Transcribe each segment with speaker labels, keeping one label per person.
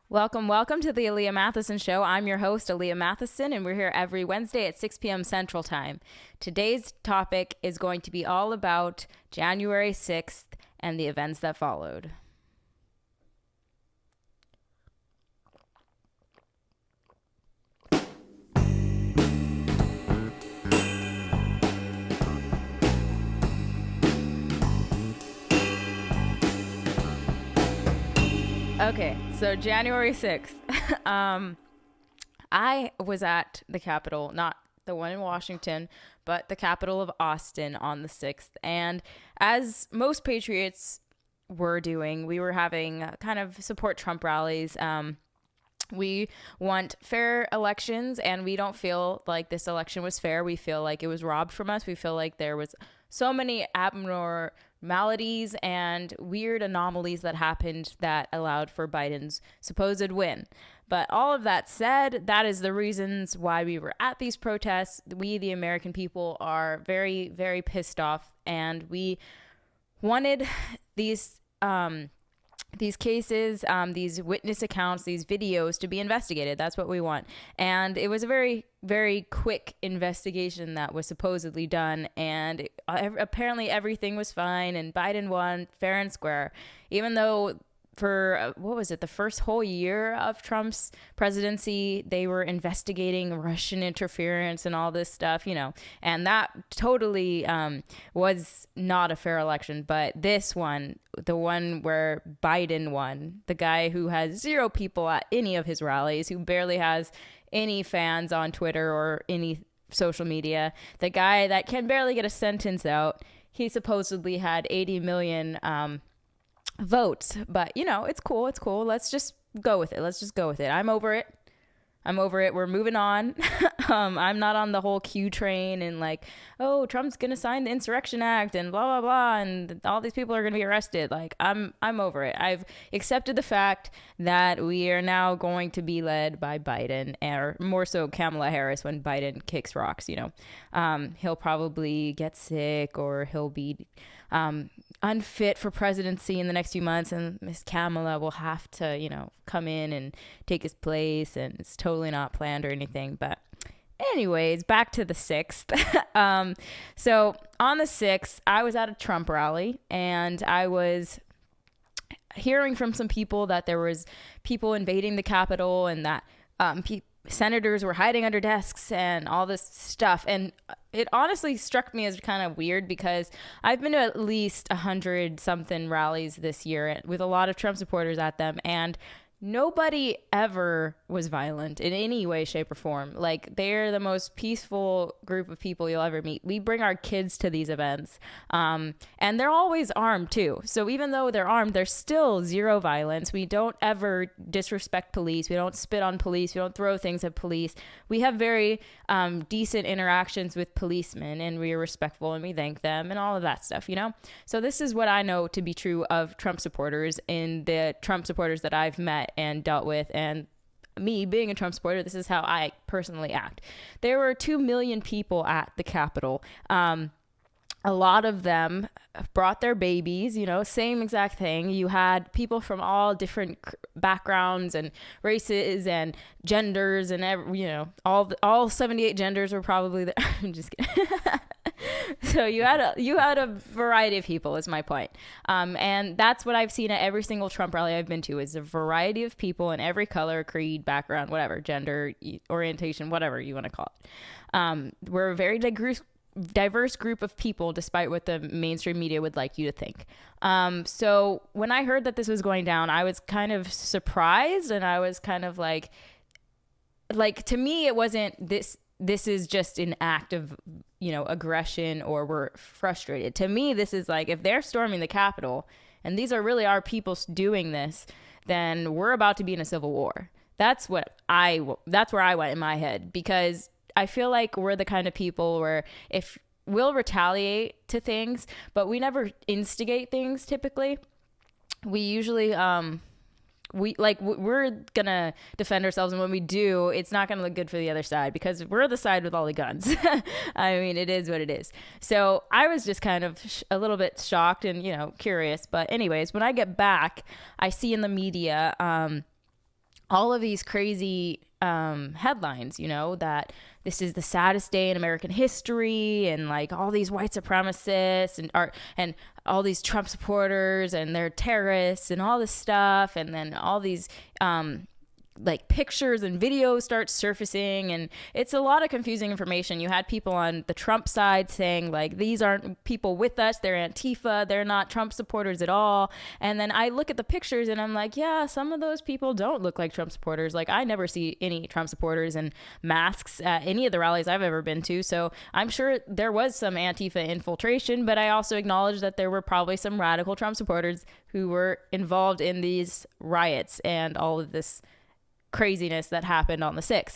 Speaker 1: Welcome to the Aliya Matheson Show. I'm your host, Aliya Matheson, and we're here every Wednesday at 6 p.m. Central Time. Today's topic is going to be all about January 6th and the events that followed. Okay, so January 6th. I was at the Capitol, not the one in Washington, but the Capitol of Austin on the 6th. And as most patriots were doing, we were having kind of support Trump rallies. We want fair elections, and we don't feel like this election was fair. We feel like it was robbed from us. We feel like there was so many abnormalities and weird anomalies that happened that allowed for Biden's supposed win. But all of that said, that is the reasons why we were at these protests. We, the American people, are very, very pissed off, and we wanted these cases, these witness accounts, these videos to be investigated. That's what we want. And it was a very, very quick investigation that was supposedly done. And apparently everything was fine. And Biden won fair and square, even though for the first whole year of Trump's presidency, they were investigating Russian interference and all this stuff, and that totally was not a fair election. But this one, the one where Biden won, the guy who has zero people at any of his rallies, who barely has any fans on Twitter or any social media, the guy that can barely get a sentence out, he supposedly had 80 million votes. But it's cool. Let's just go with it. I'm over it. We're moving on. I'm not on the whole Q train and like, oh, Trump's gonna sign the Insurrection Act and blah blah blah, and all these people are gonna be arrested. Like, I'm over it. I've accepted the fact that we are now going to be led by Biden, or more so Kamala Harris when Biden kicks rocks. He'll probably get sick, or he'll be unfit for presidency in the next few months, and Miss Kamala will have to, come in and take his place, and it's totally not planned or anything. But anyways, back to the 6th. So on the 6th, I was at a Trump rally, and I was hearing from some people that there was people invading the Capitol, and that senators were hiding under desks and all this stuff. And it honestly struck me as kind of weird, because I've been to at least 100 something rallies this year with a lot of Trump supporters at them, and nobody ever was violent in any way, shape, or form. Like, they're the most peaceful group of people you'll ever meet. We bring our kids to these events, and they're always armed too. So even though they're armed, there's still zero violence. We don't ever disrespect police. We don't spit on police. We don't throw things at police. We have very decent interactions with policemen, and we are respectful, and we thank them, and all of that stuff, So this is what I know to be true of Trump supporters, in the Trump supporters that I've met and dealt with. And me being a Trump supporter, this is how I personally act. There were 2 million people at the Capitol. A lot of them brought their babies, same exact thing. You had people from all different backgrounds and races and genders, and all 78 genders were probably there. I'm just kidding. So you had a variety of people, is my point. And that's what I've seen at every single Trump rally I've been to, is a variety of people in every color, creed, background, whatever, gender, orientation, whatever you want to call it. We're a very diverse group of people, despite what the mainstream media would like you to think. So when I heard that this was going down, I was kind of surprised, and I was kind of like to me, it wasn't this is just an act of, aggression, or we're frustrated. To me, this is like, if they're storming the Capitol and these are really our people doing this, then we're about to be in a civil war. That's where I went in my head, because I feel like we're the kind of people where if we'll retaliate to things, but we never instigate things typically. We usually we're gonna defend ourselves, and when we do, it's not gonna look good for the other side, because we're the side with all the guns. I mean, it is what it is. So I was just kind of a little bit shocked and curious. But anyways, when I get back, I see in the media all of these crazy headlines, you know, that this is the saddest day in American history, and like all these white supremacists and all these Trump supporters and they're terrorists and all this stuff, and then all these like pictures and videos start surfacing, and it's a lot of confusing information. You had people on the Trump side saying like, these aren't people with us, they're Antifa, they're not Trump supporters at all. And then I look at the pictures and I'm like, yeah, some of those people don't look like Trump supporters. Like, I never see any Trump supporters in masks at any of the rallies I've ever been to. So I'm sure there was some Antifa infiltration, but I also acknowledge that there were probably some radical Trump supporters who were involved in these riots and all of this craziness that happened on the 6th.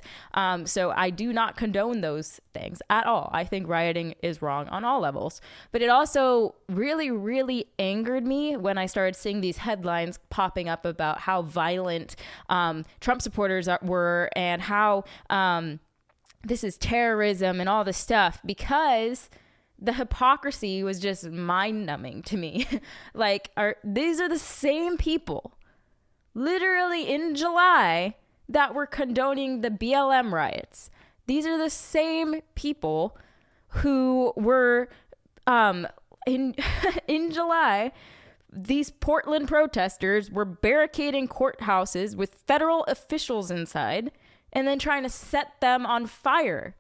Speaker 1: So I do not condone those things at all. I think rioting is wrong on all levels. But it also really, really angered me when I started seeing these headlines popping up about how violent Trump supporters were, and how this is terrorism and all this stuff, because the hypocrisy was just mind-numbing to me. Like, these are the same people, literally in July, that were condoning the BLM riots. These are the same people who were in July, these Portland protesters were barricading courthouses with federal officials inside and then trying to set them on fire.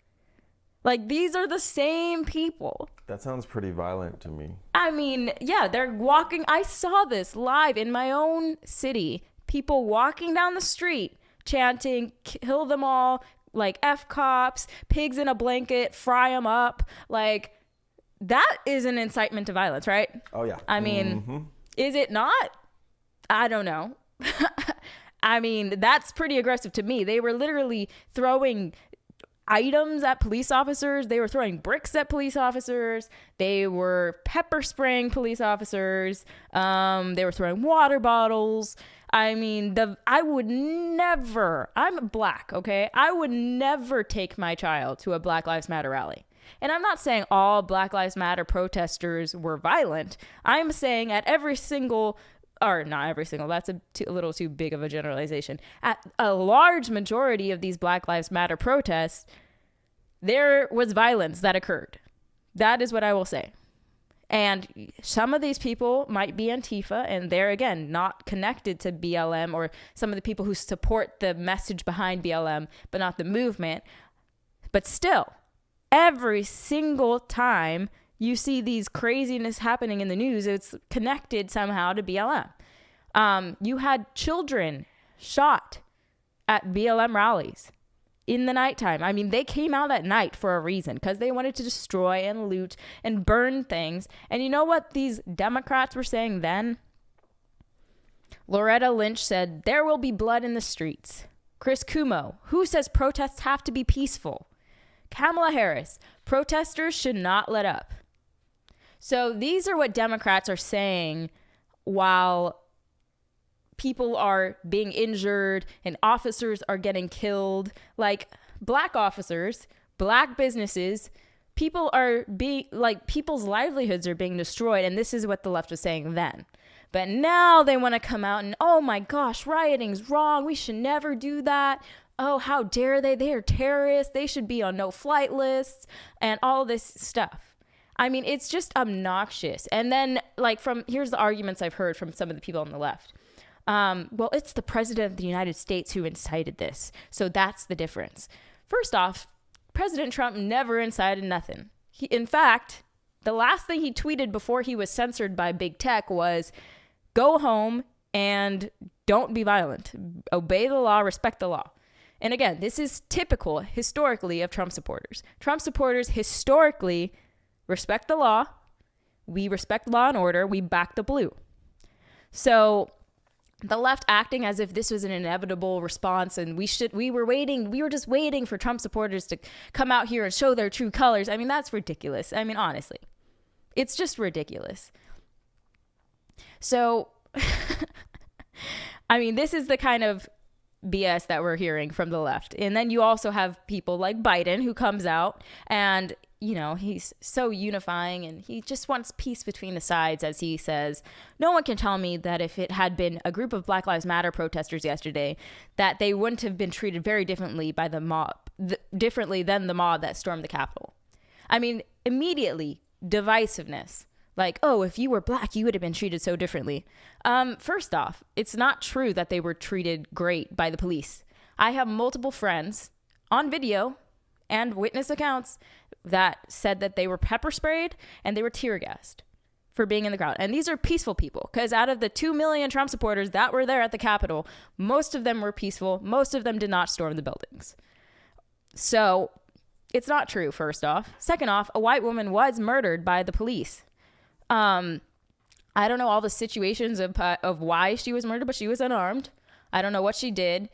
Speaker 1: Like, these are the same people.
Speaker 2: That sounds pretty violent to me.
Speaker 1: I mean, yeah, they're walking. I saw this live in my own city. People walking down the street chanting, kill them all, like F cops, pigs in a blanket, fry them up. Like, that is an incitement to violence, right?
Speaker 2: Oh, yeah.
Speaker 1: I mean, is it not? I don't know. I mean, that's pretty aggressive to me. They were literally throwing items at police officers. They were throwing bricks at police officers. They were pepper spraying police officers. They were throwing water bottles. I mean, I would never, I'm Black, okay? I would never take my child to a Black Lives Matter rally. And I'm not saying all Black Lives Matter protesters were violent. I'm saying at every single, or not every single, that's a little too big of a generalization. At a large majority of these Black Lives Matter protests, there was violence that occurred. That is what I will say. And some of these people might be Antifa, and they're, again, not connected to BLM, or some of the people who support the message behind BLM, but not the movement. But still, every single time you see these craziness happening in the news, it's connected somehow to BLM. You had children shot at BLM rallies in the nighttime. I mean, they came out at night for a reason, because they wanted to destroy and loot and burn things. And you know what these Democrats were saying then? Loretta Lynch said, there will be blood in the streets. Chris Cuomo, who says protests have to be peaceful? Kamala Harris, protesters should not let up. So these are what Democrats are saying while people are being injured and officers are getting killed. Like, Black officers, Black businesses, people are being, like, people's livelihoods are being destroyed. And this is what the left was saying then. But now they want to come out and, oh my gosh, rioting's wrong. We should never do that. Oh, how dare they? They are terrorists. They should be on no-flight lists and all this stuff. I mean, it's just obnoxious. And then, like, here's the arguments I've heard from some of the people on the left. Well, it's the president of the United States who incited this. So that's the difference. First off, President Trump never incited nothing. In fact, the last thing he tweeted before he was censored by big tech was, go home and don't be violent. Obey the law, respect the law. And again, this is typical historically of Trump supporters. Trump supporters historically respect the law. We respect law and order. We back the blue. So the left acting as if this was an inevitable response and we were just waiting for Trump supporters to come out here and show their true colors. I mean, that's ridiculous. I mean, honestly, it's just ridiculous. So, I mean, this is the kind of BS that we're hearing from the left. And then you also have people like Biden who comes out and he's so unifying and he just wants peace between the sides, as he says. No one can tell me that if it had been a group of Black Lives Matter protesters yesterday, that they wouldn't have been treated very differently by the mob, differently than the mob that stormed the Capitol. I mean, immediately, divisiveness. Like, oh, if you were Black, you would have been treated so differently. First off, it's not true that they were treated great by the police. I have multiple friends on video and witness accounts that said that they were pepper sprayed and they were tear gassed for being in the crowd. And these are peaceful people, because out of the 2 million Trump supporters that were there at the Capitol, most of them were peaceful. Most of them did not storm the buildings. So it's not true, first off. Second off, a white woman was murdered by the police. I don't know all the situations of why she was murdered, but she was unarmed. I don't know what she did.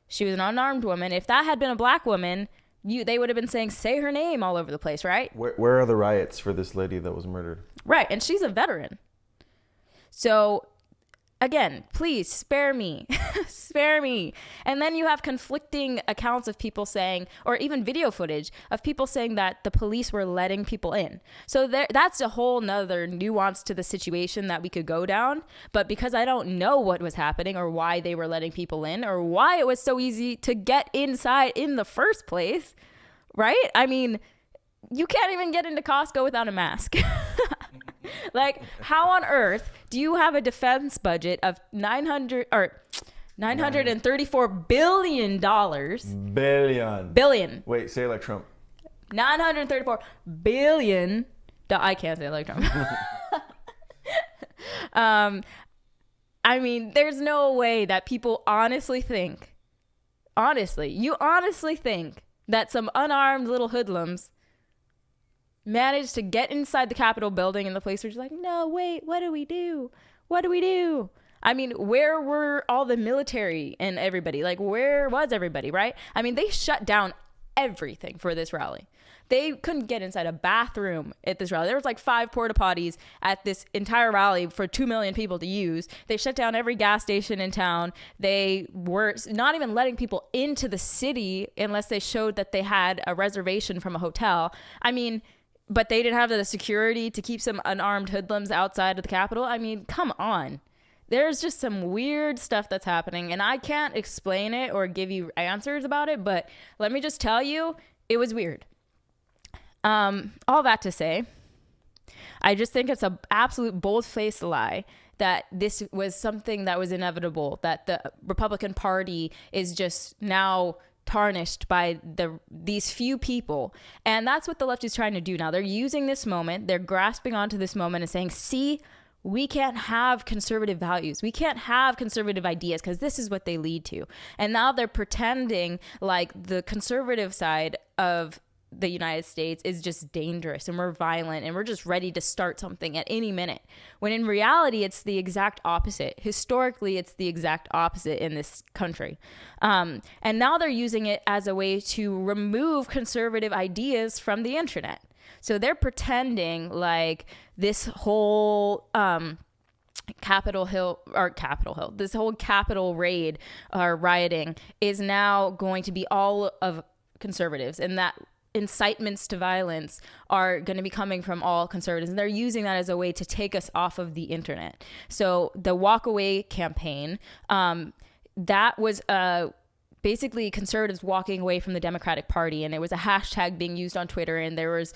Speaker 1: She was an unarmed woman. If that had been a Black woman, they would have been saying, say her name all over the place, right?
Speaker 2: Where are the riots for this lady that was murdered?
Speaker 1: Right. And she's a veteran. So, again, please spare me. Spare me. And then you have conflicting accounts of people saying, or even video footage of people saying that the police were letting people in. So that's a whole nother nuance to the situation that we could go down. But because I don't know what was happening or why they were letting people in or why it was so easy to get inside in the first place, right? I mean, you can't even get into Costco without a mask. Like, how on earth do you have a defense budget of $934 billion? Billion.
Speaker 2: Wait, say it like Trump.
Speaker 1: 934 billion. I can't say it like Trump. I mean, there's no way that people honestly think that some unarmed little hoodlums managed to get inside the Capitol building and the police were just like, no, wait, what do we do? What do we do? I mean, where were all the military and everybody? Like, where was everybody, right? I mean, they shut down everything for this rally. They couldn't get inside a bathroom at this rally. There was like 5 porta potties at this entire rally for 2 million people to use. They shut down every gas station in town. They were not even letting people into the city unless they showed that they had a reservation from a hotel. I mean, but they didn't have the security to keep some unarmed hoodlums outside of the Capitol. I mean, come on. There's just some weird stuff that's happening, and I can't explain it or give you answers about it, but let me just tell you, it was weird. All that to say, I just think it's an absolute bold-faced lie that this was something that was inevitable, that the Republican Party is just now tarnished by these few people. And that's what the left is trying to do now. They're using this moment. They're grasping onto this moment and saying, see, we can't have conservative values. We can't have conservative ideas because this is what they lead to. And now they're pretending like the conservative side of the United States is just dangerous and we're violent and we're just ready to start something at any minute. When in reality, it's the exact opposite. Historically, it's the exact opposite in this country. And now they're using it as a way to remove conservative ideas from the internet. So they're pretending like this whole Capitol Hill, this whole Capitol raid or rioting is now going to be all of conservatives, and that incitements to violence are going to be coming from all conservatives. And they're using that as a way to take us off of the internet. So the walk away campaign, that was basically conservatives walking away from the Democratic Party. And it was a hashtag being used on Twitter. And there was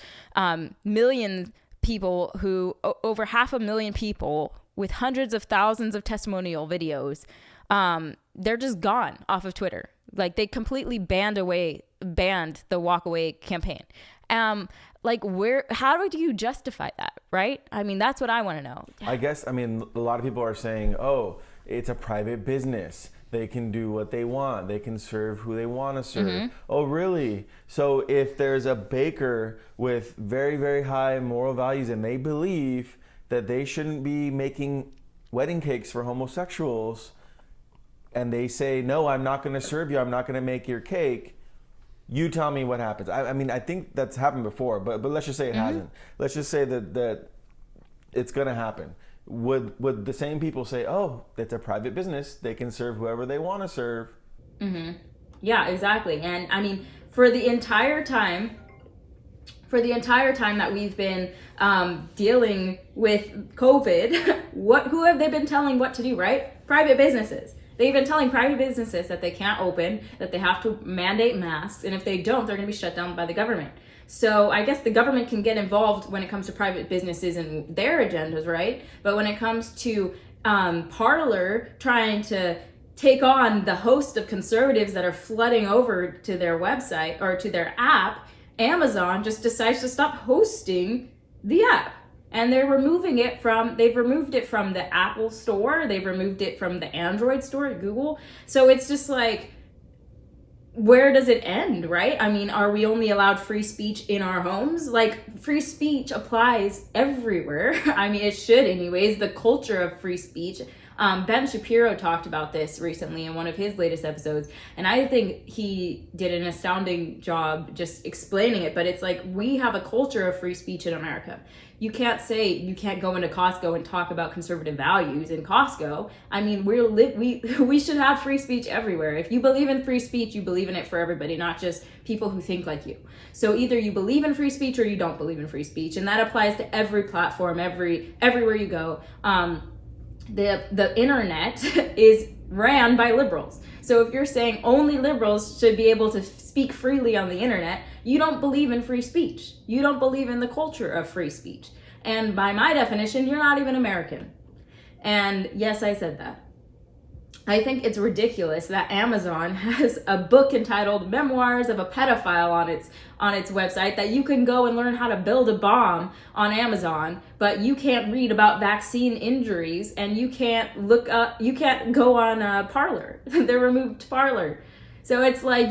Speaker 1: million people over 500,000 people with hundreds of thousands of testimonial videos. They're just gone off of Twitter. Like, they completely banned the walk away campaign. How do you justify that, right? I mean, that's what I want to know.
Speaker 2: I guess, a lot of people are saying, oh, it's a private business. They can do what they want. They can serve who they want to serve. Mm-hmm. Oh, really? So if there's a baker with very, very high moral values and they believe that they shouldn't be making wedding cakes for homosexuals, and they say, no, I'm not going to serve you, I'm not going to make your cake, you tell me what happens. I think that's happened before, but let's just say it hasn't. Let's just say that it's going to happen. Would the same people say, oh, it's a private business, they can serve whoever they want to serve? Mm-hmm.
Speaker 1: Yeah, exactly. And I mean, for the entire time for the entire time that we've been dealing with COVID, who have they been telling what to do, right? Private businesses. They've been telling private businesses that they can't open, that they have to mandate masks, and if they don't, they're going to be shut down by the government. So I guess the government can get involved when it comes to private businesses and their agendas, right? But when it comes to Parler trying to take on the host of conservatives that are flooding over to their website or to their app, Amazon just decides to stop hosting the app. And they've removed it from the Apple store, they've removed it from the Android store at Google. So it's just like, where does it end, right? I mean, are we only allowed free speech in our homes? Like, free speech applies everywhere. I mean, it should anyways, the culture of free speech. Ben Shapiro talked about this recently in one of his latest episodes, and I think he did an astounding job just explaining it. But it's like, we have a culture of free speech in America. You can't say you can't go into Costco and talk about conservative values in Costco. I mean, we should have free speech everywhere. If you believe in free speech, you believe in it for everybody, not just people who think like you. So either you believe in free speech or you don't believe in free speech, and that applies to every platform, everywhere you go. The internet is ran by liberals. So if you're saying only liberals should be able to speak freely on the internet, you don't believe in free speech. You don't believe in the culture of free speech. And by my definition, you're not even American. And yes, I said that. I think it's ridiculous that Amazon has a book entitled Memoirs of a Pedophile on its website that you can go and learn how to build a bomb on Amazon, but you can't read about vaccine injuries, and you can't go on Parler. They removed Parler. So it's like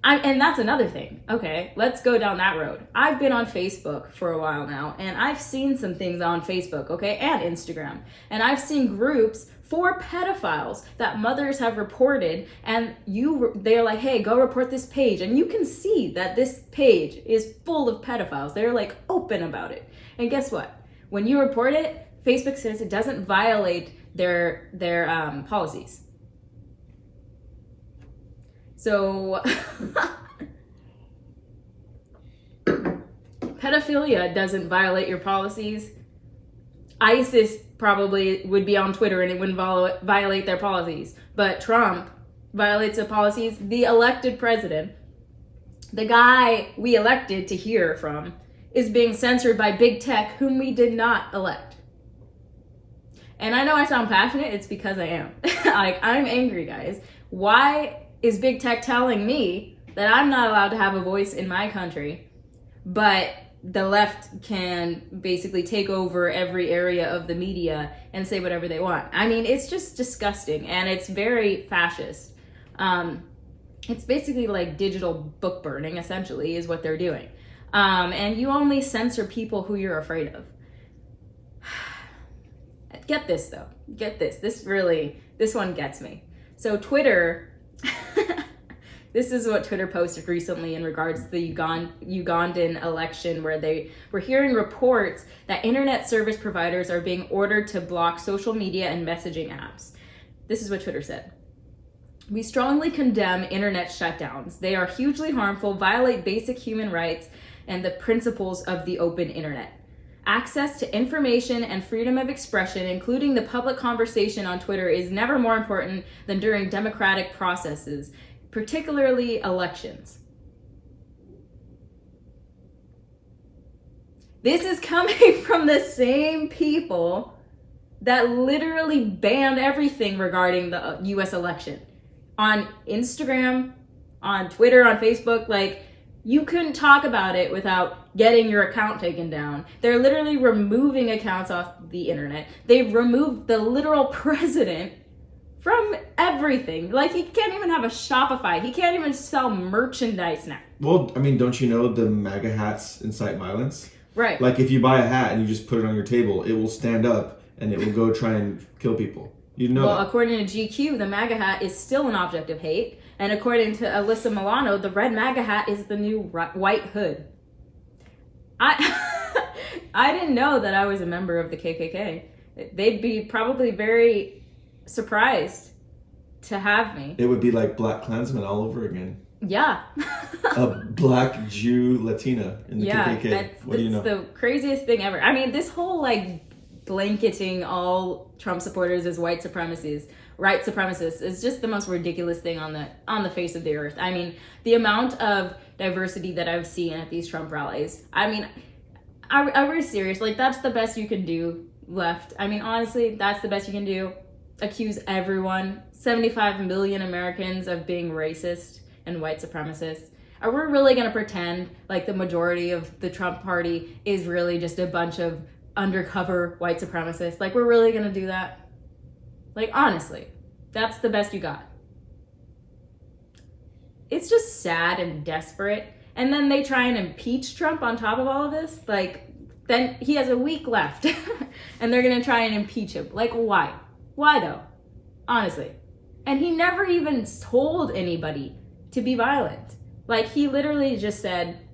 Speaker 1: and that's another thing. Okay, let's go down that road. I've been on Facebook for a while now, and I've seen some things on Facebook, okay, and Instagram. And I've seen groups for pedophiles that mothers have reported, and they're like, hey, go report this page. And you can see that this page is full of pedophiles. They're like open about it. And guess what? When you report it, Facebook says it doesn't violate their policies. So pedophilia doesn't violate your policies. ISIS probably would be on Twitter and it wouldn't violate their policies. But Trump violates the policies. The elected president, the guy we elected to hear from, is being censored by big tech, whom we did not elect. And I know I sound passionate. It's because I am. Like, I'm angry, guys. Why is big tech telling me that I'm not allowed to have a voice in my country, but the left can basically take over every area of the media and say whatever they want? I mean, it's just disgusting, and it's very fascist. It's basically like digital book burning, essentially, is what they're doing. And you only censor people who you're afraid of. Get this, though. Get this. This one gets me. So Twitter, this is what Twitter posted recently in regards to the Ugandan election, where they were hearing reports that internet service providers are being ordered to block social media and messaging apps. This is what Twitter said. We strongly condemn internet shutdowns. They are hugely harmful, violate basic human rights and the principles of the open internet. Access to information and freedom of expression, including the public conversation on Twitter, is never more important than during democratic processes, particularly elections. This is coming from the same people that literally banned everything regarding the US election. On Instagram, on Twitter, on Facebook, like, you couldn't talk about it without getting your account taken down. They're literally removing accounts off the internet. They've removed the literal president from everything. Like, he can't even have a Shopify. He can't even sell merchandise now.
Speaker 2: Well, I mean, don't you know the MAGA hats incite violence?
Speaker 1: Right.
Speaker 2: Like, if you buy a hat and you just put it on your table, it will stand up and it will go try and kill people. You know
Speaker 1: Well,
Speaker 2: that.
Speaker 1: according to GQ, the MAGA hat is still an object of hate. And according to Alyssa Milano, the red MAGA hat is the new white hood. I didn't know that I was a member of the KKK. They'd be probably very surprised to have me.
Speaker 2: It would be like Black Klansman all over again.
Speaker 1: Yeah.
Speaker 2: A black Jew Latina in the KKK. What do you know?
Speaker 1: It's the craziest thing ever. I mean, this whole like blanketing all Trump supporters as white supremacists is just the most ridiculous thing on the face of the earth. I mean, the amount of diversity that I've seen at these Trump rallies. I mean, are we serious? Like, that's the best you can do, left. I mean, honestly, that's the best you can do. Accuse everyone, 75 million Americans, of being racist and white supremacists. Are we really going to pretend like the majority of the Trump party is really just a bunch of undercover white supremacists? Like, we're really going to do that? Like, honestly, that's the best you got. It's just sad and desperate. And then they try and impeach Trump on top of all of this. Like, then he has a week left and they're going to try and impeach him. Like, why? Why though? Honestly. And he never even told anybody to be violent. Like, he literally just said,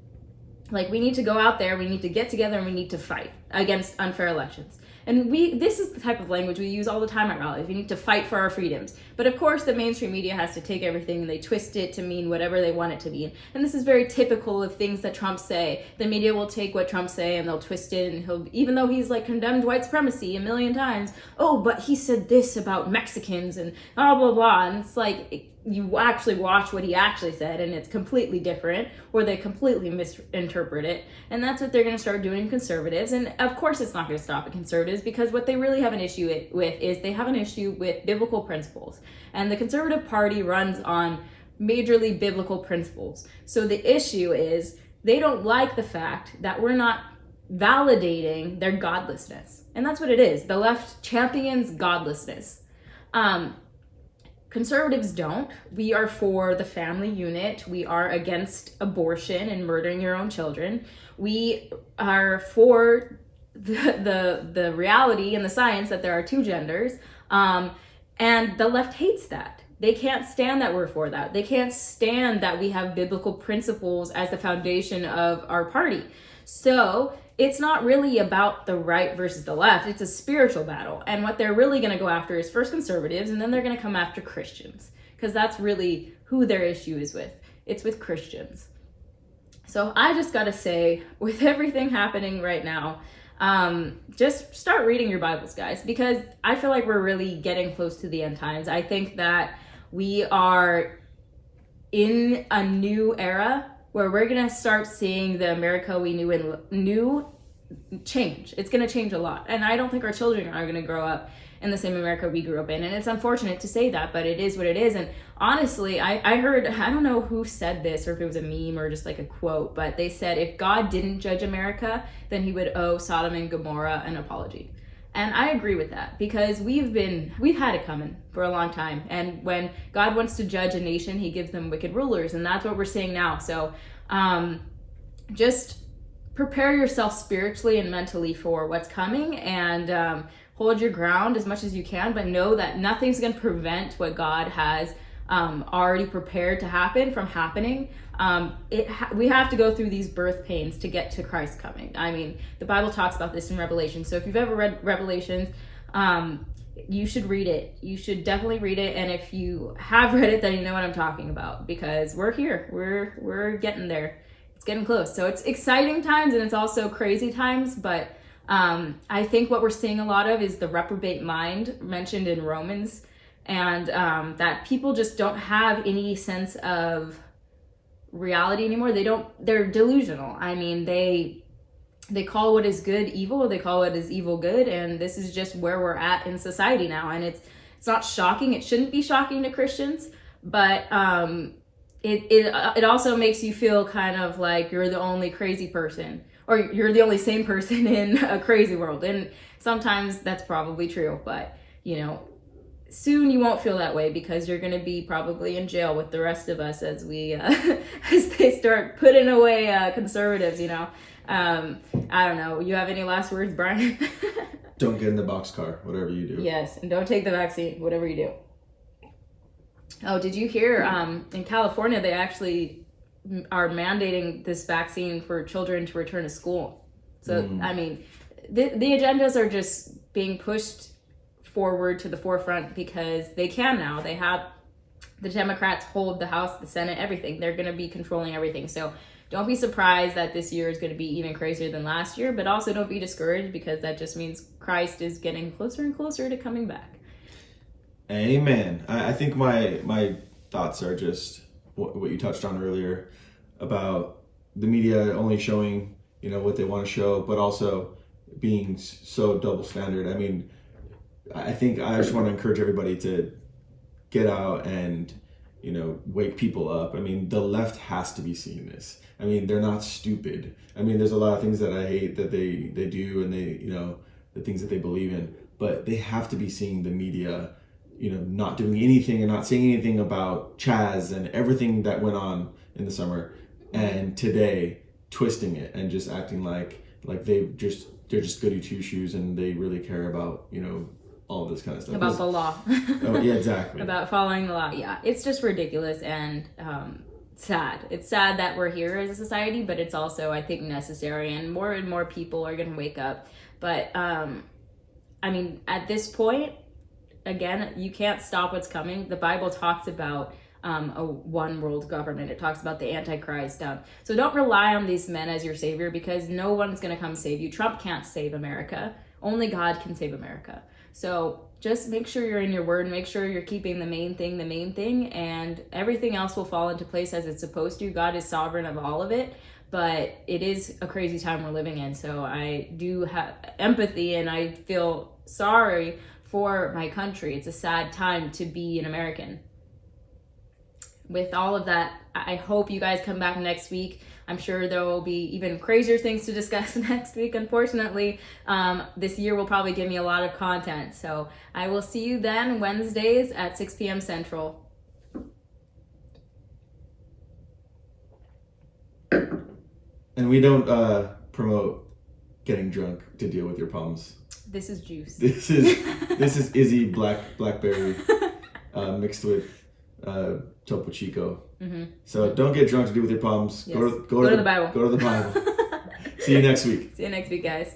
Speaker 1: like, we need to go out there, we need to get together, and we need to fight against unfair elections. And this is the type of language we use all the time at rallies. We need to fight for our freedoms. But of course, the mainstream media has to take everything and they twist it to mean whatever they want it to mean. And this is very typical of things that Trump say. The media will take what Trump say and they'll twist it, and even though he's like condemned white supremacy a million times, oh, but he said this about Mexicans and blah, blah, blah. And it's like, you actually watch what he actually said and it's completely different, or they completely misinterpret it. And that's what they're going to start doing, conservatives. And of course it's not going to stop at conservatives, because what they really have an issue with is they have an issue with biblical principles. And the Conservative Party runs on majorly biblical principles. So the issue is they don't like the fact that we're not validating their godlessness. And that's what it is. The left champions godlessness. Conservatives don't. We are for the family unit. We are against abortion and murdering your own children. We are for the reality and the science that there are two genders. And the left hates that. They can't stand that we're for that. They can't stand that we have biblical principles as the foundation of our party. So it's not really about the right versus the left. It's a spiritual battle. And what they're really going to go after is first conservatives, and then they're going to come after Christians, because that's really who their issue is with. It's with Christians. So I just got to say, with everything happening right now, just start reading your Bibles, guys, because I feel like we're really getting close to the end times. I think that we are in a new era where we're going to start seeing the America we knew change. It's going to change a lot. And I don't think our children are going to grow up in the same America we grew up in. And it's unfortunate to say that, but it is what it is. And honestly, I heard, I don't know who said this, or if it was a meme or just like a quote, but they said if God didn't judge America, then he would owe Sodom and Gomorrah an apology. And I agree with that, because we've had it coming for a long time. And when God wants to judge a nation, he gives them wicked rulers. And that's what we're seeing now. So just prepare yourself spiritually and mentally for what's coming, and hold your ground as much as you can, but know that nothing's going to prevent what God has already prepared to happen from happening. We have to go through these birth pains to get to Christ coming. I mean, the Bible talks about this in Revelation. So if you've ever read Revelations, you should read it. You should definitely read it. And if you have read it, then you know what I'm talking about, because we're here. We're getting there. It's getting close. So it's exciting times, and it's also crazy times. But I think what we're seeing a lot of is the reprobate mind mentioned in Romans, and that people just don't have any sense of reality anymore. They're delusional. I mean, they call what is good evil, they call what is evil good, and this is just where we're at in society now. And it's not shocking. It shouldn't be shocking to Christians, but it also makes you feel kind of like you're the only crazy person, or you're the only sane person in a crazy world. And sometimes that's probably true, but soon you won't feel that way, because you're going to be probably in jail with the rest of us as we as they start putting away conservatives. I don't know. You have any last words, Brian?
Speaker 2: Don't get in the boxcar, whatever you do.
Speaker 1: Yes, and don't take the vaccine, whatever you do. Oh, did you hear in California they actually are mandating this vaccine for children to return to school? So I mean, the agendas are just being pushed forward to the forefront because they can now. They have the Democrats hold the House, the Senate, everything. They're going to be controlling everything. So don't be surprised that this year is going to be even crazier than last year, but also don't be discouraged, because that just means Christ is getting closer and closer to coming back.
Speaker 2: Amen. I think my thoughts are just what you touched on earlier about the media only showing, what they want to show, but also being so double standard. I mean, I think I just want to encourage everybody to get out and, wake people up. I mean, the left has to be seeing this. I mean, they're not stupid. I mean, there's a lot of things that I hate that they do, and they, the things that they believe in, but they have to be seeing the media, not doing anything and not saying anything about Chaz and everything that went on in the summer, and today twisting it and just acting like they're just goody two shoes and they really care about, all of this kind of stuff.
Speaker 1: About the law.
Speaker 2: Oh, yeah, exactly.
Speaker 1: About following the law. Yeah, it's just ridiculous and sad. It's sad that we're here as a society, but it's also, I think, necessary, and more people are going to wake up. But, I mean, at this point, again, you can't stop what's coming. The Bible talks about a one world government. It talks about the Antichrist. So don't rely on these men as your savior, because no one's going to come save you. Trump can't save America. Only God can save America. So just make sure you're in your word, make sure you're keeping the main thing, and everything else will fall into place as it's supposed to. God is sovereign of all of it, but it is a crazy time we're living in. So I do have empathy, and I feel sorry for my country. It's a sad time to be an American. With all of that, I hope you guys come back next week. I'm sure there will be even crazier things to discuss next week. Unfortunately, this year will probably give me a lot of content. So I will see you then Wednesdays at 6 p.m. Central.
Speaker 2: And we don't promote getting drunk to deal with your problems.
Speaker 1: This is juice.
Speaker 2: This is Izzy Blackberry mixed with Topo Chico.
Speaker 1: Mm-hmm.
Speaker 2: So don't get drunk to deal with your problems.
Speaker 1: Yes.
Speaker 2: Go to the
Speaker 1: Bible.
Speaker 2: Go to the Bible. See you next week.
Speaker 1: See you next week, guys.